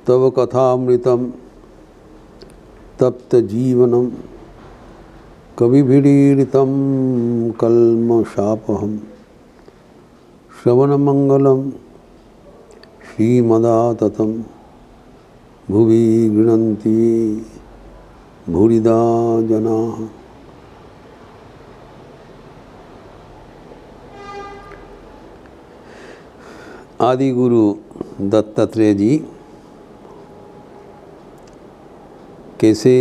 तव कथामृतं तप्त जीवनम कविभिरीडितं कल्मषापहं श्रवणमंगलम श्रीमदाततं भुवि गृह्णन्ति भूरिदा जनाः। आदि गुरु दत्तात्रेय जी कैसे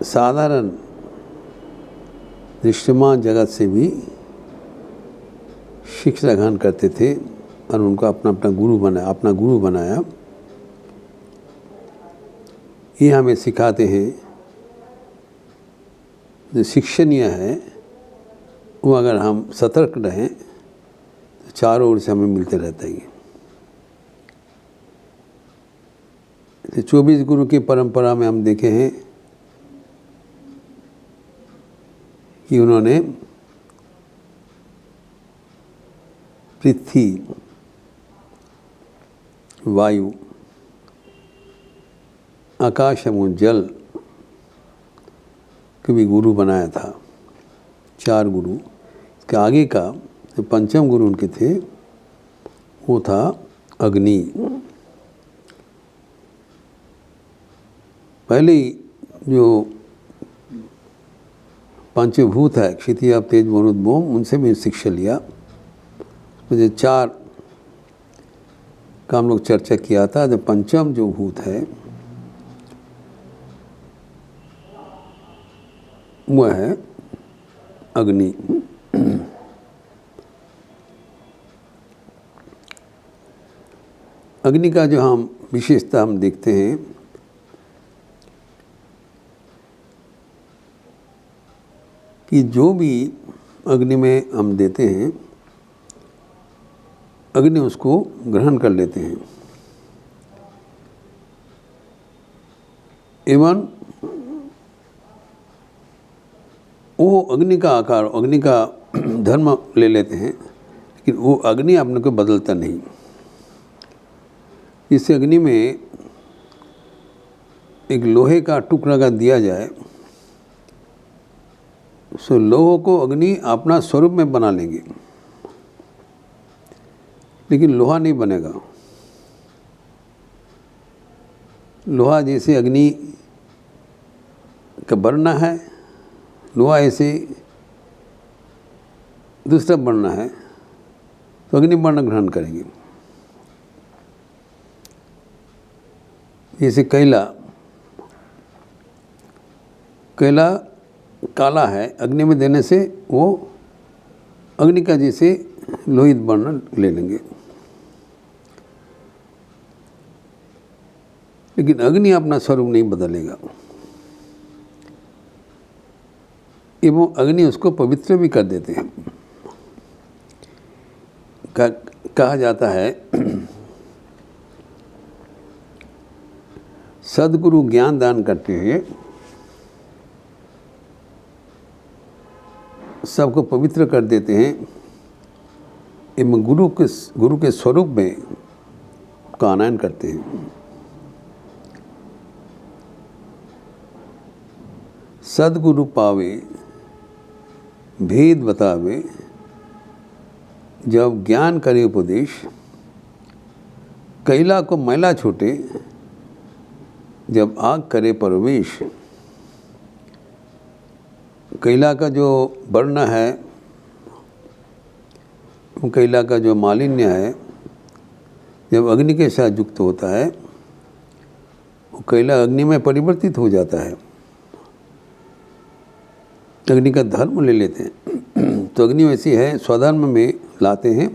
साधारण दृश्यमान जगत से भी शिक्षा ग्रहण करते थे और उनको अपना गुरु बनाया। ये हमें सिखाते हैं जो शिक्षणीय है वो अगर हम सतर्क रहें तो चारों ओर से हमें मिलते रहता है। तो 24 गुरु की परंपरा में हम देखे हैं कि उन्होंने पृथ्वी, वायु, आकाश एवं जल को भी गुरु बनाया था। 4 गुरु। इसके आगे का जो पंचम गुरु उनके थे वो था अग्नि। पहले ही जो पंचभूत है क्षितिज आप तेज वरुण उनसे भी शिक्षा लिया। मुझे 4 का हम लोग चर्चा किया था। जो पंचम जो भूत है वह है अग्नि। अग्नि का जो हम विशेषता हम देखते हैं कि जो भी अग्नि में हम देते हैं अग्नि उसको ग्रहण कर लेते हैं एवं वो अग्नि का आकार, अग्नि का धर्म ले लेते हैं, लेकिन वो अग्नि अपने को बदलता नहीं। इस अग्नि में एक लोहे का टुकड़ा अगर दिया जाए तो लोहे को अग्नि अपना स्वरूप में बना लेंगे, लेकिन लोहा नहीं बनेगा। लोहा जैसे अग्नि का वर्ण है, लोहा ऐसे दूसरा वर्ण है तो अग्नि वर्ण ग्रहण करेंगे। जैसे कैला काला है, अग्नि में देने से वो अग्नि का जैसे लोहित वर्ण ले लेंगे, लेकिन अग्नि अपना स्वरूप नहीं बदलेगा एवं अग्नि उसको पवित्र भी कर देते हैं। कहा जाता है सद्गुरु ज्ञान दान करते हुए सबको पवित्र कर देते हैं एवं गुरु के स्वरूप में का आनयन करते हैं। सद्गुरु पावे भेद बतावे जब ज्ञान करे उपदेश, कैला को मैला छूटे जब आग करे प्रवेश। कैला का जो वर्ण है, कैला का जो मालिन्य है, जब अग्नि के साथ युक्त होता है वो कैला अग्नि में परिवर्तित हो जाता है, अग्नि का धर्म ले लेते हैं। तो अग्नि वैसी है, स्वधर्म में लाते हैं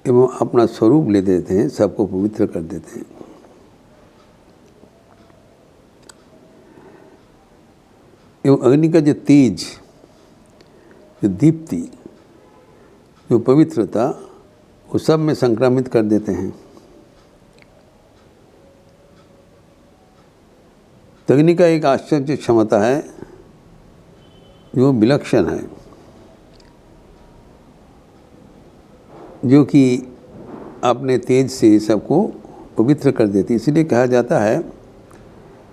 एवं अपना स्वरूप ले देते हैं, सबको पवित्र कर देते हैं। एवं अग्नि का जो तेज, जो दीप्ति, जो पवित्रता, वो सब में संक्रामित कर देते हैं। तो अग्नि का एक आश्चर्य क्षमता है जो विलक्षण है, जो कि अपने तेज से सबको पवित्र कर देती है। इसलिए कहा जाता है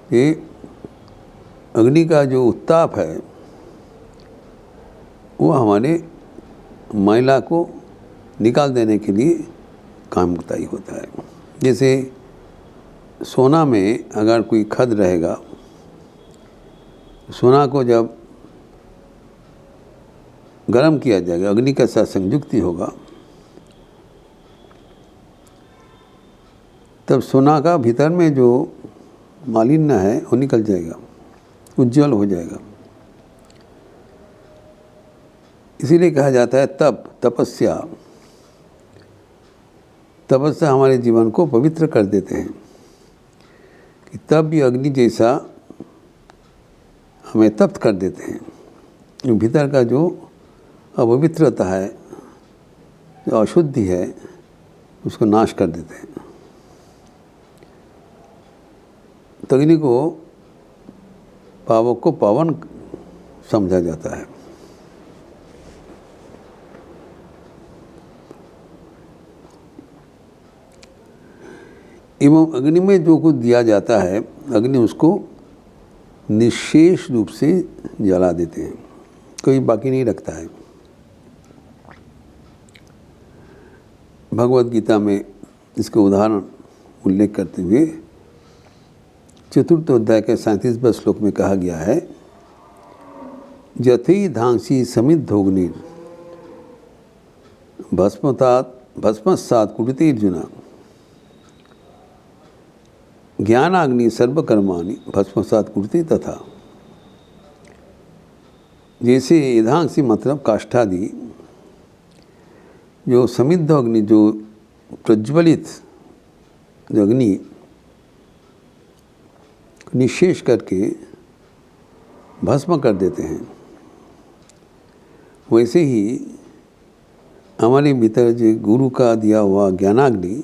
कि अग्नि का जो उत्ताप है वो हमारे मैला को निकाल देने के लिए कामदायी होता है। जैसे सोना में अगर कोई खद रहेगा, सोना को जब गर्म किया जाएगा, अग्नि के साथ संयुक्ति होगा, तब सोना का भीतर में जो मालिन्य है वो निकल जाएगा, उज्जवल हो जाएगा। इसीलिए कहा जाता है तपस्या हमारे जीवन को पवित्र कर देते हैं कि तब भी अग्नि जैसा हमें तप्त कर देते हैं। भीतर का जो अपवित्रता है, जो अशुद्धि है, उसको नाश कर देते हैं। तो अग्नि को पावक को पावन समझा जाता है। एवं अग्नि में जो कुछ दिया जाता है, अग्नि उसको निशेष रूप से जला देते हैं, कोई बाकी नहीं रखता है। भगवद गीता में इसका उदाहरण उल्लेख करते हुए 4th अध्याय के 37वें श्लोक में कहा गया है, जथी धांसी समिद्धोग्नि भस्मसात कुटितेर्जुना ज्ञानाग्नि सर्वकर्माणि भस्मसात कुरुते तथा। जैसे ईधांसी मतलब काष्ठादि, जो समिद्ध अग्नि, जो प्रज्वलित जो अग्नि निशेष करके भस्म कर देते हैं, वैसे ही हमारे भीतर जो गुरु का दिया हुआ ज्ञानाग्नि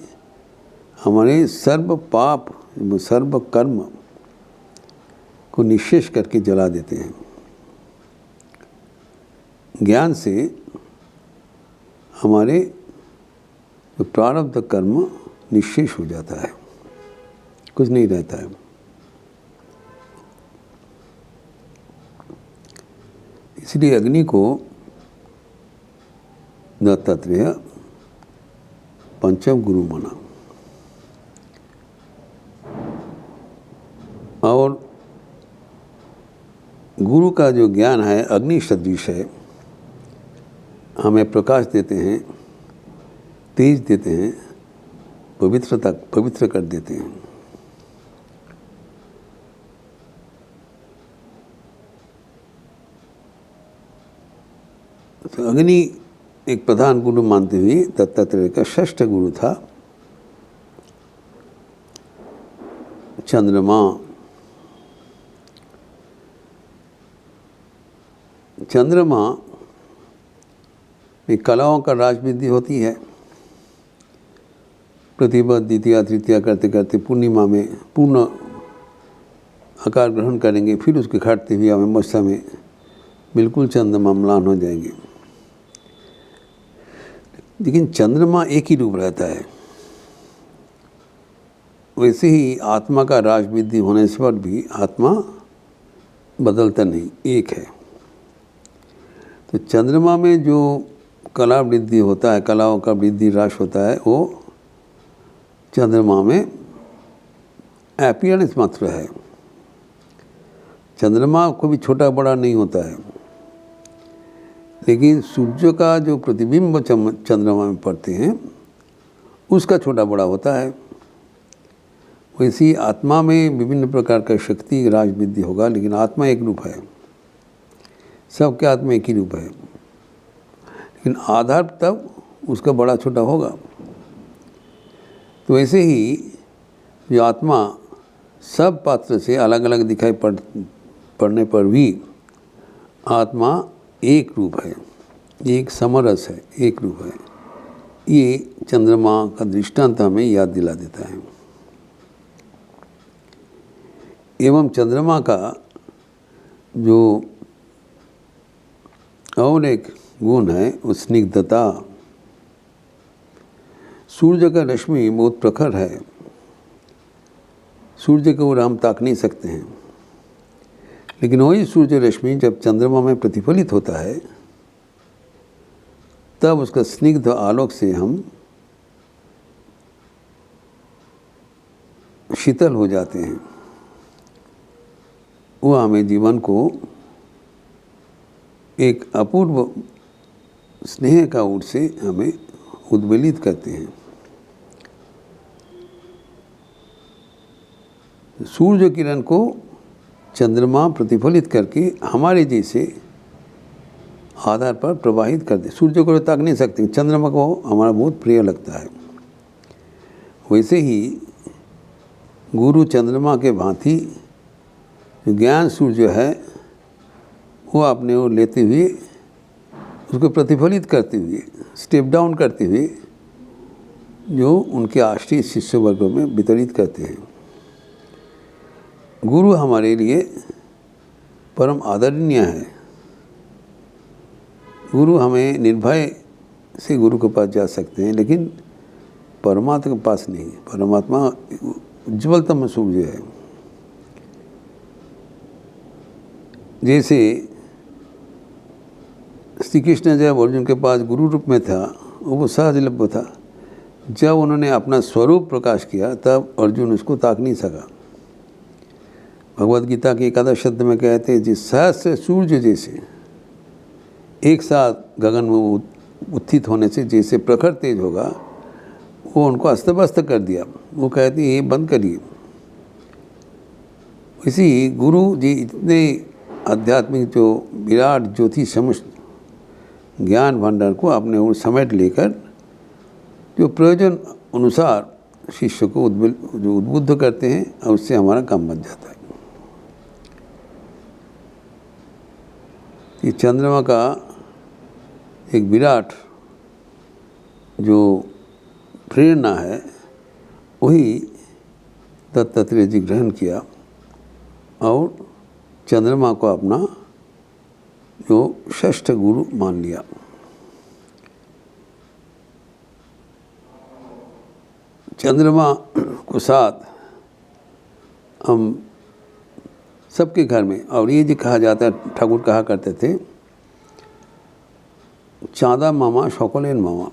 हमारे सर्व पाप सर्व कर्म को निशेष करके जला देते हैं। ज्ञान से हमारे जो प्रारब्ध कर्म निशेष हो जाता है, कुछ नहीं रहता है। इसलिए अग्नि को दत्तात्रेय पंचम गुरु माना। और गुरु का जो ज्ञान है अग्नि सदृश है, हमें प्रकाश देते हैं, तेज देते हैं, पवित्र कर देते हैं। तो अग्नि एक प्रधान गुरु मानते हुए दत्तात्रेय का 6ठ गुरु था चंद्रमा। चंद्रमा में कलाओं का राजविधि होती है। प्रतिपद द्वितीया तृतीया करते करते पूर्णिमा में पूर्ण आकार ग्रहण करेंगे, फिर उसके घटते हुए अमावस्या में बिल्कुल चंद्रमा म्लान हो जाएंगे। लेकिन चंद्रमा एक ही रूप रहता है। वैसे ही आत्मा का राजविधि होने से पर भी आत्मा बदलता नहीं, एक है। तो चंद्रमा में जो कला वृद्धि होता है, कलाओं का वृद्धि ह्रास होता है, वो चंद्रमा में अपीयरेंस मात्र है। चंद्रमा को भी छोटा बड़ा नहीं होता है, लेकिन सूर्य का जो प्रतिबिंब चंद्रमा में पड़ते हैं उसका छोटा बड़ा होता है। वैसी आत्मा में विभिन्न प्रकार का शक्ति राज वृद्धि होगा, लेकिन आत्मा एक रूप है, सबके आत्मा एक ही रूप है। लेकिन आधार तब उसका बड़ा छोटा होगा। तो वैसे ही जो आत्मा सब पात्र से अलग अलग दिखाई पड़ने पर भी आत्मा एक रूप है, एक समरस है, एक रूप है। ये चंद्रमा का दृष्टांत हमें याद दिला देता है। एवं चंद्रमा का जो और एक गुण है वो स्निग्धता। सूर्य का रश्मि बहुत प्रखर है, सूर्य को ओर हम ताक नहीं सकते हैं, लेकिन वही सूर्य रश्मि जब चंद्रमा में प्रतिफलित होता है तब उसका स्निग्ध आलोक से हम शीतल हो जाते हैं। वो हमें जीवन को एक अपूर्व स्नेह का ओर से हमें उद्वेलित करते हैं। सूर्य किरण को चंद्रमा प्रतिफलित करके हमारे जैसे आधार पर प्रवाहित करते। सूर्य को ताक नहीं सकते, चंद्रमा को हमारा बहुत प्रिय लगता है। वैसे ही गुरु चंद्रमा के भांति ज्ञान सूर्य है वो अपने ओर लेते हुए उसको प्रतिफलित करते हुए, स्टेप डाउन करते हुए जो उनके आश्रित शिष्य वर्गों में वितरित करते हैं। गुरु हमारे लिए परम आदरणीय है। गुरु हमें निर्भय से गुरु के पास जा सकते हैं, लेकिन परमात्मा के पास नहीं। परमात्मा उज्ज्वलतम सूर्य है। जैसे श्री कृष्ण जब अर्जुन के पास गुरु रूप में था, वो सहजलभ्य था। जब उन्होंने अपना स्वरूप प्रकाश किया तब अर्जुन उसको ताक नहीं सका। भगवद गीता के एकादश शब्द में कहते हैं, जिस सहस्र सूर्य जैसे एक साथ गगन में उत्थित होने से जैसे प्रखर तेज होगा, वो उनको अस्त व्यस्त कर दिया। वो कहते हैं ये बंद करिए। इसी गुरु जी इतने आध्यात्मिक जो विराट ज्योति समस्त ज्ञान भंडार को अपने ओर समेट लेकर जो प्रयोजन अनुसार शिष्य को उद्बुद्ध करते हैं और उससे हमारा काम बन जाता है। ये चंद्रमा का एक विराट जो प्रेरणा है वही दत्तात्रेय जी ग्रहण किया और चंद्रमा को अपना जो षष्ठ गुरु मान लिया। चंद्रमा को साथ हम सबके घर में, और ये जो कहा जाता है, ठाकुर कहा करते थे, चाँदा मामा शौकलेन मामा।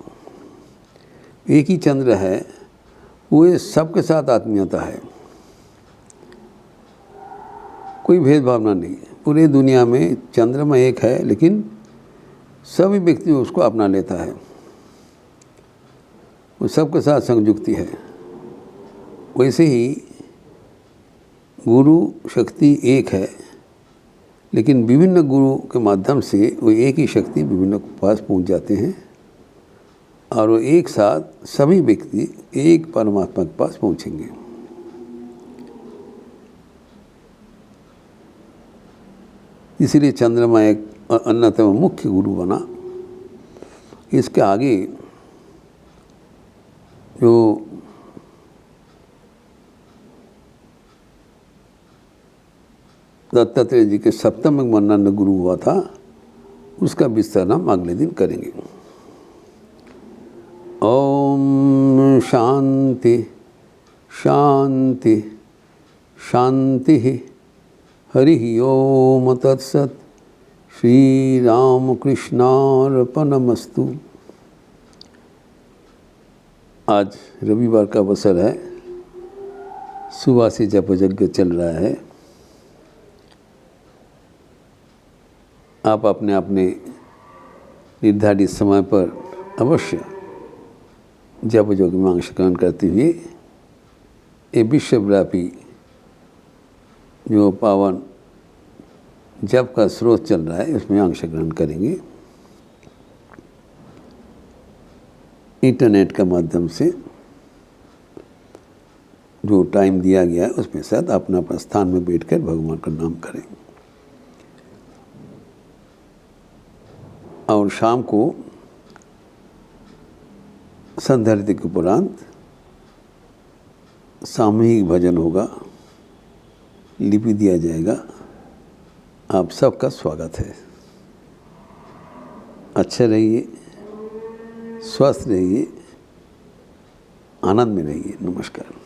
एक ही चंद्र है, वो सबके साथ आत्मीयता है, कोई भेदभावना नहीं है। पूरे दुनिया में चंद्रमा एक है, लेकिन सभी व्यक्ति उसको अपना लेता है। वो सबके साथ संयुक्ति है। वैसे ही गुरु शक्ति एक है, लेकिन विभिन्न गुरु के माध्यम से वो एक ही शक्ति विभिन्न के पास पहुंच जाते हैं और वो एक साथ सभी व्यक्ति एक परमात्मा के पास पहुंचेंगे। इसीलिए चंद्रमा एक अन्यतम मुख्य गुरु बना। इसके आगे जो दत्तात्रेय जी के सप्तम मनन गुरु हुआ था, उसका विस्तार हम अगले दिन करेंगे। ओम शांति शांति शांति। हरि ओम तत्सत। श्री राम कृष्णार्पणमस्तु। आज रविवार का अवसर है, सुबह से जप यज्ञ चल रहा है। आप अपने अपने निर्धारित समय पर अवश्य जप योग में अंशग्रहण करते हुए ये विश्वव्यापी जो पावन जप का स्रोत चल रहा है उसमें अंशग्रहण करेंगे। इंटरनेट के माध्यम से जो टाइम दिया गया है उसमें शायद अपना अपना स्थान में बैठकर भगवान का नाम करें। और शाम को संध्या आरती के उपरांत सामूहिक भजन होगा, लिपि दिया जाएगा। आप सबका स्वागत है। अच्छे रहिए, स्वस्थ रहिए, आनंद में रहिए। नमस्कार।